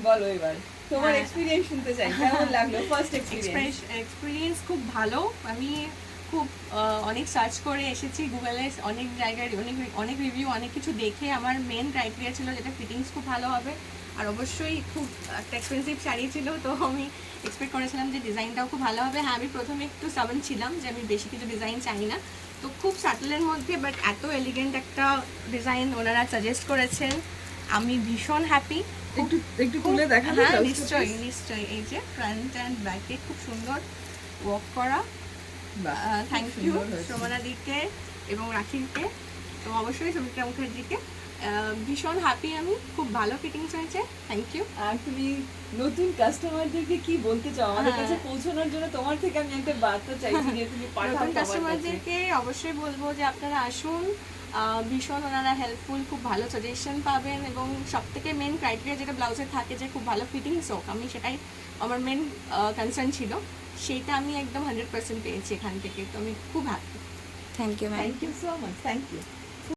বলো এবার তোমার এক্সপেরিয়েন্স শুনতে চাই, কেমন লাগলো ফার্স্ট এক্সপেরিয়েন্স? এক্সপিরিয়েন্স খুব ভালো। আমি খুব অনেক সার্চ করে এসেছি গুগলে, অনেক জায়গায় অনেক অনেক রিভিউ, অনেক কিছু দেখে আমার মেন ক্রাইটেরিয়া ছিল যেটা ফিটিংস খুব ভালো হবে, আর অবশ্যই খুব একটা এক্সপেন্সিভ শাড়ি ছিল, তো আমি এক্সপেক্ট করেছিলাম যে ডিজাইনটাও খুব ভালো হবে। হ্যাঁ, আমি প্রথমে একটু সাবন ছিলাম যে আমি বেশি কিছু ডিজাইন চাই না, তো খুব সাটলের মধ্যে বাট এত এলিগেন্ট একটা ডিজাইন ওনারা সাজেস্ট করেছেন, আমি ভীষণ হ্যাপি। একটু একটু খুলে দেখাবে? হ্যাঁ, নিশ্চয়ই নিশ্চয়ই। এই যে ফ্রন্ট অ্যান্ড ব্যাকে খুব সুন্দর ওয়ার্ক করা। থ্যাংক ইউ সোমানাদিকে এবং রাখিকে, তো অবশ্যই সুমিত্রা মুখার্জিকে। ভীষণ হ্যাপি আমি, খুব ভালো ফিটিংস হয়েছে, থ্যাংক ইউ। আর তুমি নতুন কাস্টমারদেরকে কি বলতে চাও? আমাদের কাছে পৌঁছানোর জন্য তোমার থেকে আমি একটা বার্তা চাইছি যে তুমি পাঠাও নতুন সবার কাছে। কাস্টমারদেরকে অবশ্যই বলবো যে আপনারা আসুন, ভীষণ ওনারা হেল্পফুল, খুব ভালো সাজেশন পাবেন, এবং সব থেকে মেন ক্রাইটেরিয়া যেটা ব্লাউজে থাকে যে খুব ভালো ফিটিংস হোক, আমি সেটাই আমার মেন কনসার্ন ছিল, সেইটা আমি একদম 100% পেয়েছি এখান থেকে, তো আমি খুব happy. Thank you ma'am. Thank you so much, thank you.